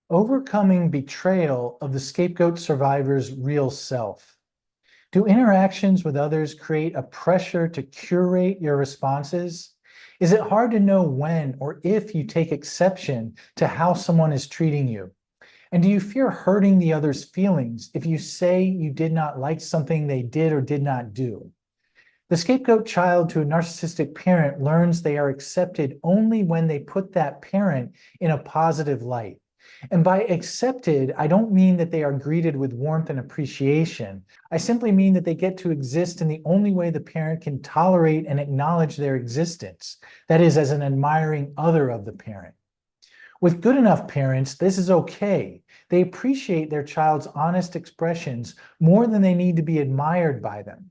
Overcoming betrayal of the scapegoat survivor's real self. Do interactions with others create a pressure to curate your responses? Is it hard to know when or if you take exception to how someone is treating you? And do you fear hurting the other's feelings if you say you did not like something they did or did not do? The scapegoat child to a narcissistic parent learns they are accepted only when they put that parent in a positive light. And by accepted, I don't mean that they are greeted with warmth and appreciation. I simply mean that they get to exist in the only way the parent can tolerate and acknowledge their existence, that is, as an admiring other of the parent. With good enough parents, this is okay. They appreciate their child's honest expressions more than they need to be admired by them.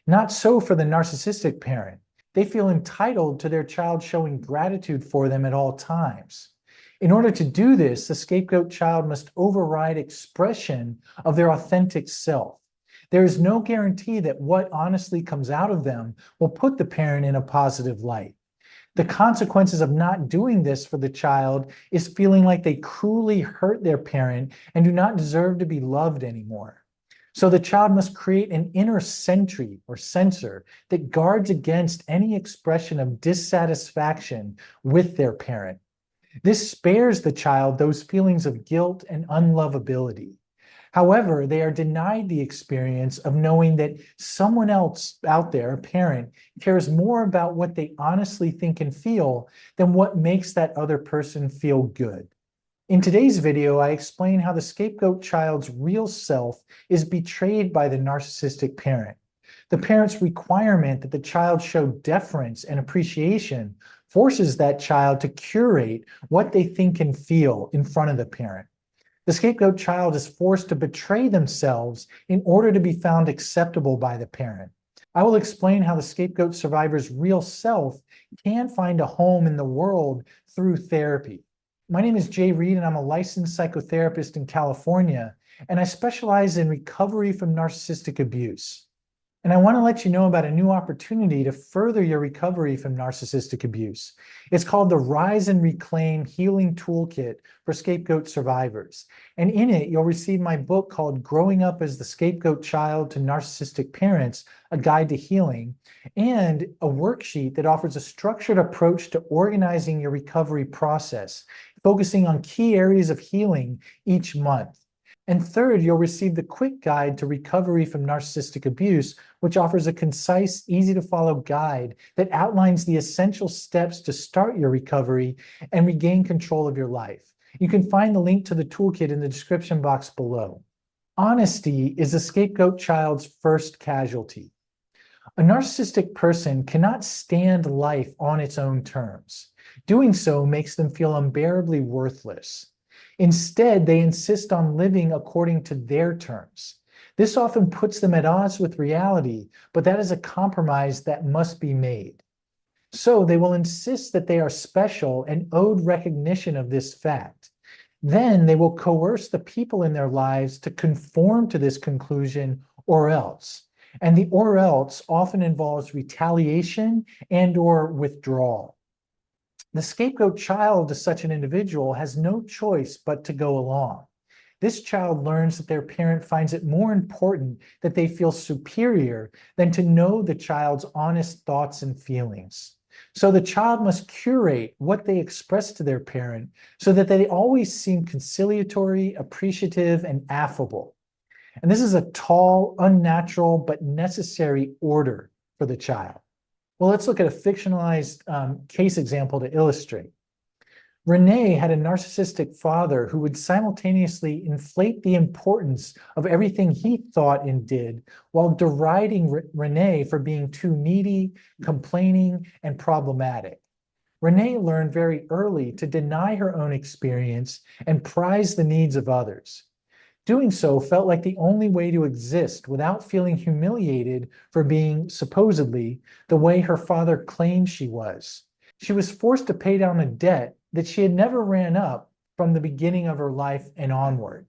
Not so for the narcissistic parent. They feel entitled to their child showing gratitude for them at all times. In order to do this, the scapegoat child must override expression of their authentic self. There is no guarantee that what honestly comes out of them will put the parent in a positive light. The consequences of not doing this for the child is feeling like they cruelly hurt their parent and do not deserve to be loved anymore. So the child must create an inner sentry or censor that guards against any expression of dissatisfaction with their parent. This spares the child those feelings of guilt and unlovability. However, they are denied the experience of knowing that someone else out there, a parent, cares more about what they honestly think and feel than what makes that other person feel good. In today's video, I explain how the scapegoat child's real self is betrayed by the narcissistic parent. The parent's requirement that the child show deference and appreciation forces that child to curate what they think and feel in front of the parent. The scapegoat child is forced to betray themselves in order to be found acceptable by the parent. I will explain how the scapegoat survivor's real self can find a home in the world through therapy. My name is Jay Reed, and I'm a licensed psychotherapist in California, and I specialize in recovery from narcissistic abuse. And I want to let you know about a new opportunity to further your recovery from narcissistic abuse. It's called the Rise and Reclaim Healing Toolkit for Scapegoat Survivors. And in it, you'll receive my book called Growing Up as the Scapegoat Child to Narcissistic Parents, A Guide to Healing, and a worksheet that offers a structured approach to organizing your recovery process, focusing on key areas of healing each month. And third, you'll receive the quick guide to recovery from narcissistic abuse, which offers a concise, easy to follow guide that outlines the essential steps to start your recovery and regain control of your life. You can find the link to the toolkit in the description box below. Honesty is a scapegoat child's first casualty. A narcissistic person cannot stand life on its own terms. Doing so makes them feel unbearably worthless. Instead, they insist on living according to their terms. This often puts them at odds with reality, but that is a compromise that must be made. So they will insist that they are special and owed recognition of this fact. Then they will coerce the people in their lives to conform to this conclusion or else. And the or else often involves retaliation and/or withdrawal. The scapegoat child to such an individual has no choice but to go along. This child learns that their parent finds it more important that they feel superior than to know the child's honest thoughts and feelings. So the child must curate what they express to their parent so that they always seem conciliatory, appreciative, and affable. And this is a tall, unnatural, but necessary order for the child. Well, let's look at a fictionalized case example to illustrate. Renee had a narcissistic father who would simultaneously inflate the importance of everything he thought and did while deriding Renee for being too needy, complaining, and problematic. Renee learned very early to deny her own experience and prize the needs of others. Doing so felt like the only way to exist without feeling humiliated for being, supposedly, the way her father claimed she was. She was forced to pay down a debt that she had never ran up from the beginning of her life and onward.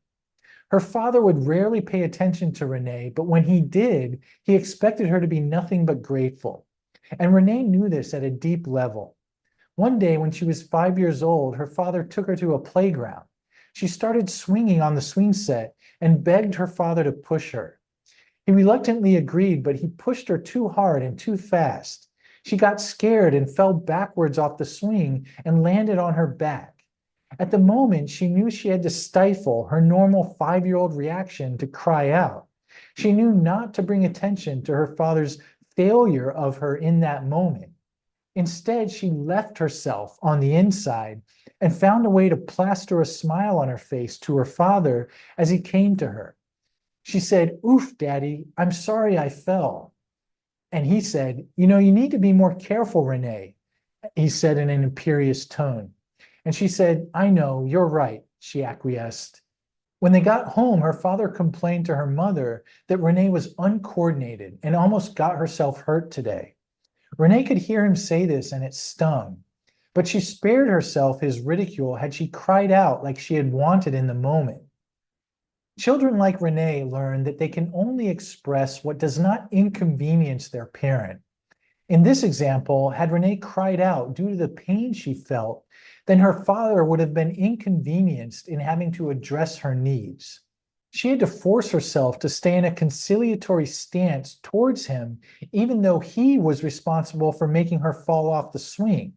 Her father would rarely pay attention to Renee, but when he did, he expected her to be nothing but grateful. And Renee knew this at a deep level. One day when she was 5 years old, her father took her to a playground. She started swinging on the swing set and begged her father to push her. He reluctantly agreed, but he pushed her too hard and too fast. She got scared and fell backwards off the swing and landed on her back. At the moment, she knew she had to stifle her normal 5-year-old reaction to cry out. She knew not to bring attention to her father's failure of her in that moment. Instead, she left herself on the inside and found a way to plaster a smile on her face to her father as he came to her. She said, "Oof, Daddy, I'm sorry I fell." And he said, "You know, you need to be more careful, Renee," he said in an imperious tone. And she said, "I know, you're right," she acquiesced. When they got home, her father complained to her mother that Renee was uncoordinated and almost got herself hurt today. Renee could hear him say this and it stung, but she spared herself his ridicule had she cried out like she had wanted in the moment. Children like Renee learn that they can only express what does not inconvenience their parent. In this example, had Renee cried out due to the pain she felt, then her father would have been inconvenienced in having to address her needs. She had to force herself to stay in a conciliatory stance towards him, even though he was responsible for making her fall off the swing.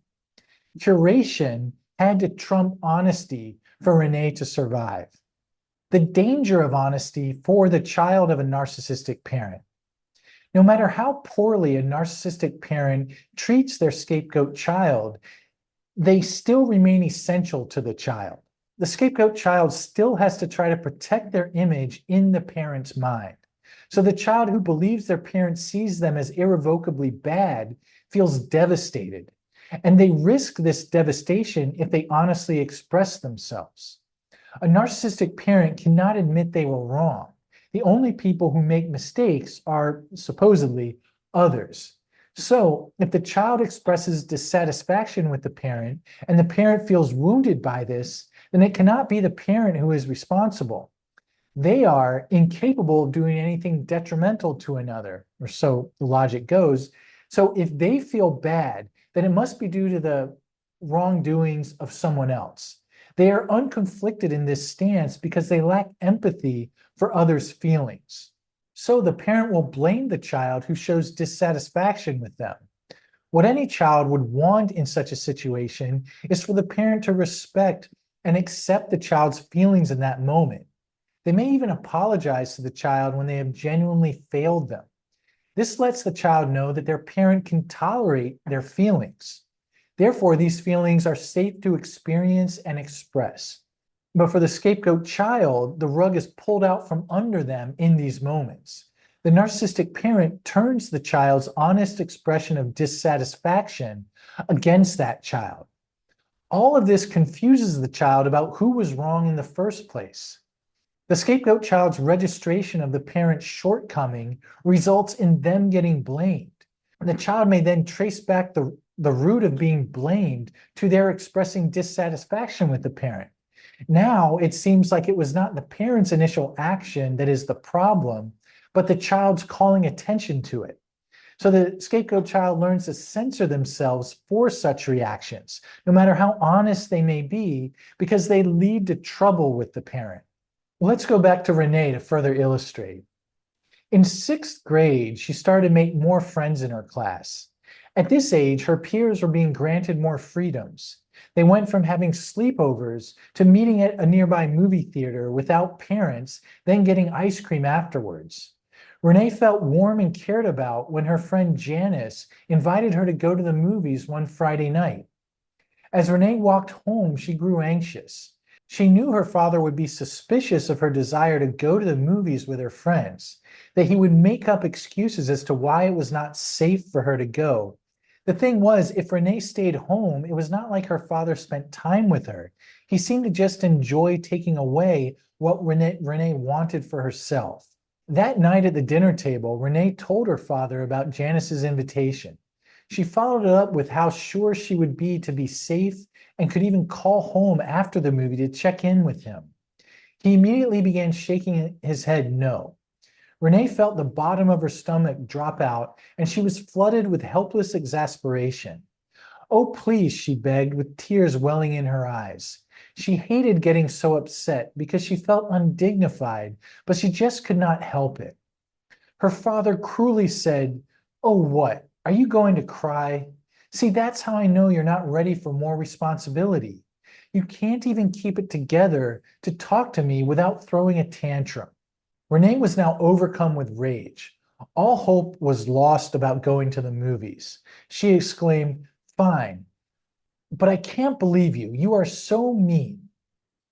Curation had to trump honesty for Renee to survive. The danger of honesty for the child of a narcissistic parent. No matter how poorly a narcissistic parent treats their scapegoat child, they still remain essential to the child. The scapegoat child still has to try to protect their image in the parent's mind. So the child who believes their parent sees them as irrevocably bad feels devastated, and they risk this devastation if they honestly express themselves. A narcissistic parent cannot admit they were wrong. The only people who make mistakes are supposedly others. So if the child expresses dissatisfaction with the parent and the parent feels wounded by this, then it cannot be the parent who is responsible. They are incapable of doing anything detrimental to another, or so the logic goes. So if they feel bad, then it must be due to the wrongdoings of someone else. They are unconflicted in this stance because they lack empathy for others' feelings. So the parent will blame the child who shows dissatisfaction with them. What any child would want in such a situation is for the parent to respect and accept the child's feelings in that moment. They may even apologize to the child when they have genuinely failed them. This lets the child know that their parent can tolerate their feelings. Therefore, these feelings are safe to experience and express. But for the scapegoat child, the rug is pulled out from under them in these moments. The narcissistic parent turns the child's honest expression of dissatisfaction against that child. All of this confuses the child about who was wrong in the first place. The scapegoat child's registration of the parent's shortcoming results in them getting blamed. The child may then trace back the root of being blamed to their expressing dissatisfaction with the parent. Now it seems like it was not the parent's initial action that is the problem, but the child's calling attention to it. So the scapegoat child learns to censor themselves for such reactions, no matter how honest they may be, because they lead to trouble with the parent. Let's go back to Renee to further illustrate. In 6th grade, she started to make more friends in her class. At this age, her peers were being granted more freedoms. They went from having sleepovers to meeting at a nearby movie theater without parents, then getting ice cream afterwards. Renee felt warm and cared about when her friend Janice invited her to go to the movies one Friday night. As Renee walked home, she grew anxious. She knew her father would be suspicious of her desire to go to the movies with her friends, that he would make up excuses as to why it was not safe for her to go. The thing was, if Renee stayed home, it was not like her father spent time with her. He seemed to just enjoy taking away what Renee wanted for herself. That night at the dinner table, Renee told her father about Janice's invitation. She followed it up with how sure she would be to be safe and could even call home after the movie to check in with him. He immediately began shaking his head no. Renee felt the bottom of her stomach drop out, and she was flooded with helpless exasperation. Oh, please, she begged, with tears welling in her eyes. She hated getting so upset because she felt undignified, but she just could not help it. Her father cruelly said, "Oh, what? Are you going to cry? See, that's how I know you're not ready for more responsibility. You can't even keep it together to talk to me without throwing a tantrum." Renee was now overcome with rage. All hope was lost about going to the movies. She exclaimed, "Fine, but I can't believe you. You are so mean."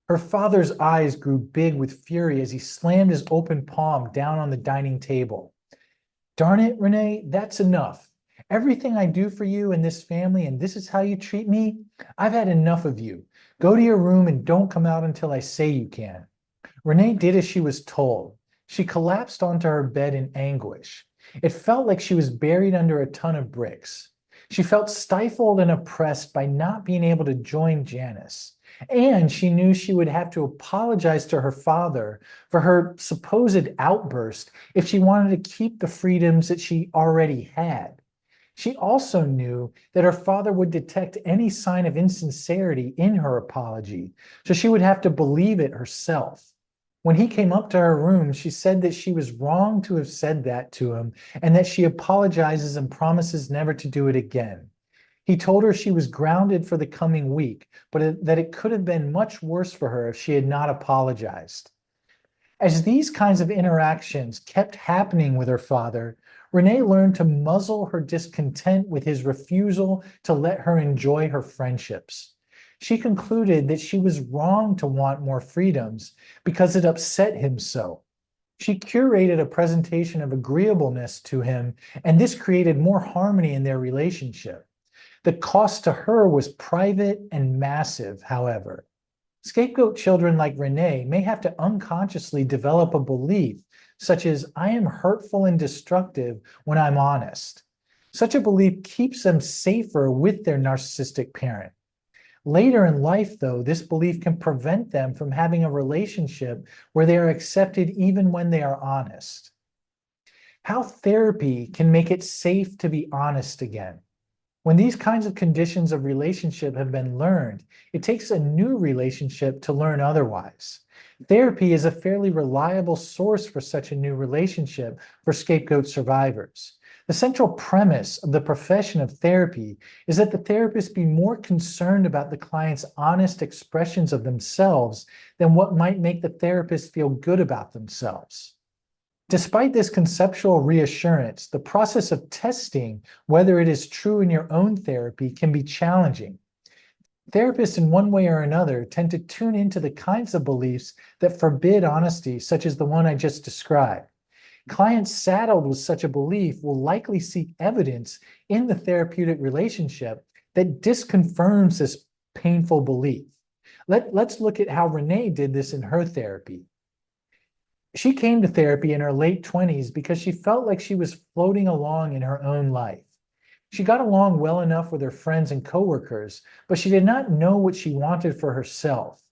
Her father's eyes grew big with fury as he slammed his open palm down on the dining table. "Darn it, Renee, that's enough. Everything I do for you and this family, and this is how you treat me? I've had enough of you. Go to your room and don't come out until I say you can." Renee did as she was told. She collapsed onto her bed in anguish. It felt like she was buried under a ton of bricks. She felt stifled and oppressed by not being able to join Janice. And she knew she would have to apologize to her father for her supposed outburst if she wanted to keep the freedoms that she already had. She also knew that her father would detect any sign of insincerity in her apology, so she would have to believe it herself. When he came up to her room, she said that she was wrong to have said that to him and that she apologizes and promises never to do it again. He told her she was grounded for the coming week, but that it could have been much worse for her if she had not apologized. As these kinds of interactions kept happening with her father, Renee learned to muzzle her discontent with his refusal to let her enjoy her friendships. She concluded that she was wrong to want more freedoms because it upset him so. She curated a presentation of agreeableness to him, and this created more harmony in their relationship. The cost to her was private and massive, however. Scapegoat children like Renee may have to unconsciously develop a belief, such as, "I am hurtful and destructive when I'm honest." Such a belief keeps them safer with their narcissistic parent. Later in life, though, this belief can prevent them from having a relationship where they are accepted even when they are honest. How therapy can make it safe to be honest again. When these kinds of conditions of relationship have been learned, it takes a new relationship to learn otherwise. Therapy is a fairly reliable source for such a new relationship for scapegoat survivors. The central premise of the profession of therapy is that the therapist be more concerned about the client's honest expressions of themselves than what might make the therapist feel good about themselves. Despite this conceptual reassurance, the process of testing whether it is true in your own therapy can be challenging. Therapists, in one way or another, tend to tune into the kinds of beliefs that forbid honesty, such as the one I just described. Clients saddled with such a belief will likely seek evidence in the therapeutic relationship that disconfirms this painful belief. Let's look at how Renee did this in her therapy. She came to therapy in her late 20s because she felt like she was floating along in her own life. She got along well enough with her friends and coworkers, but she did not know what she wanted for herself.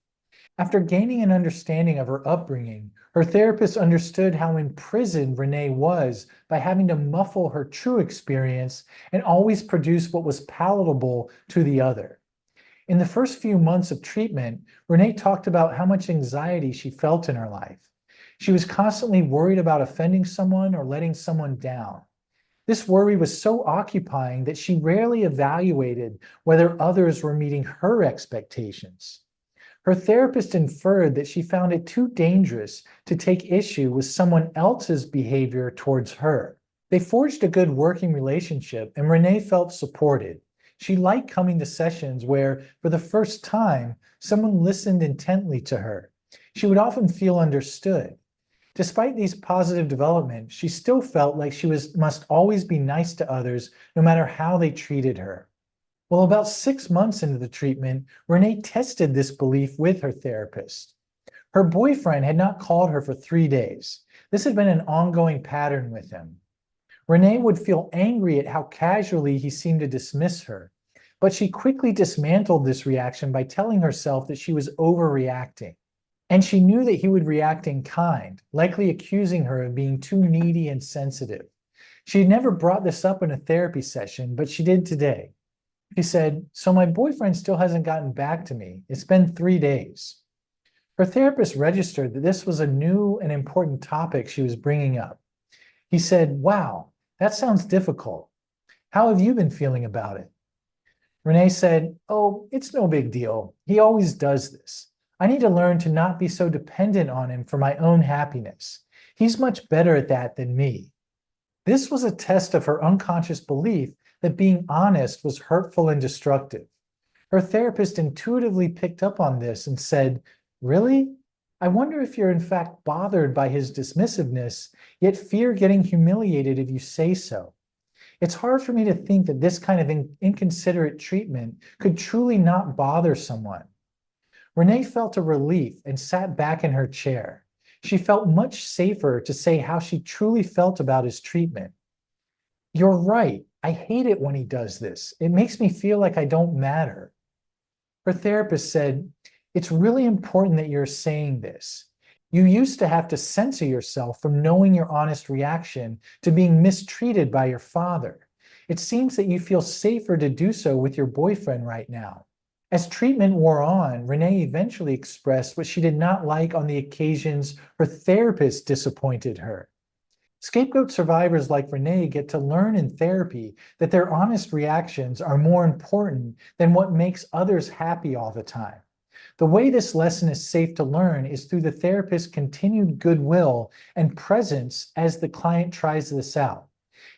After gaining an understanding of her upbringing, her therapist understood how imprisoned Renee was by having to muffle her true experience and always produce what was palatable to the other. In the first few months of treatment, Renee talked about how much anxiety she felt in her life. She was constantly worried about offending someone or letting someone down. This worry was so occupying that she rarely evaluated whether others were meeting her expectations. Her therapist inferred that she found it too dangerous to take issue with someone else's behavior towards her. They forged a good working relationship, and Renee felt supported. She liked coming to sessions where, for the first time, someone listened intently to her. She would often feel understood. Despite these positive developments, she still felt like must always be nice to others, no matter how they treated her. Well, about 6 months into the treatment, Renee tested this belief with her therapist. Her boyfriend had not called her for 3 days. This had been an ongoing pattern with him. Renee would feel angry at how casually he seemed to dismiss her, but she quickly dismantled this reaction by telling herself that she was overreacting. And she knew that he would react in kind, likely accusing her of being too needy and sensitive. She had never brought this up in a therapy session, but she did today. She said, "So my boyfriend still hasn't gotten back to me. It's been 3 days." Her therapist registered that this was a new and important topic she was bringing up. He said, "Wow, that sounds difficult. How have you been feeling about it?" Renee said, "Oh, it's no big deal. He always does this. I need to learn to not be so dependent on him for my own happiness. He's much better at that than me." This was a test of her unconscious belief that being honest was hurtful and destructive. Her therapist intuitively picked up on this and said, "Really? I wonder if you're in fact bothered by his dismissiveness, yet fear getting humiliated if you say so. It's hard for me to think that this kind of inconsiderate treatment could truly not bother someone." Renee felt a relief and sat back in her chair. She felt much safer to say how she truly felt about his treatment. "You're right. I hate it when he does this. It makes me feel like I don't matter." Her therapist said, "It's really important that you're saying this. You used to have to censor yourself from knowing your honest reaction to being mistreated by your father. It seems that you feel safer to do so with your boyfriend right now." As treatment wore on, Renee eventually expressed what she did not like on the occasions her therapist disappointed her. Scapegoat survivors like Renee get to learn in therapy that their honest reactions are more important than what makes others happy all the time. The way this lesson is safe to learn is through the therapist's continued goodwill and presence as the client tries this out.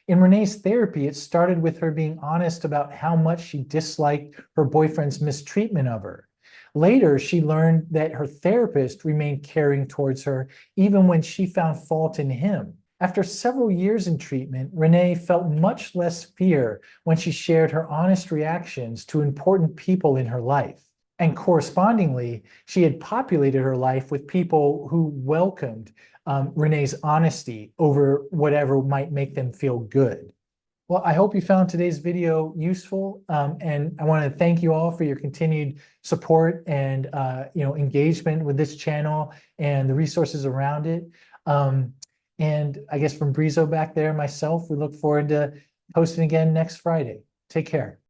In Renee's therapy, it started with her being honest about how much she disliked her boyfriend's mistreatment of her. Later, she learned that her therapist remained caring towards her even when she found fault in him. After several years in treatment, Renee felt much less fear when she shared her honest reactions to important people in her life. And correspondingly, she had populated her life with people who welcomed Renee's honesty over whatever might make them feel good. Well, I hope you found today's video useful, and I want to thank you all for your continued support and engagement with this channel and the resources around it. And I guess from Brizo back there, myself, we look forward to posting again next Friday. Take care.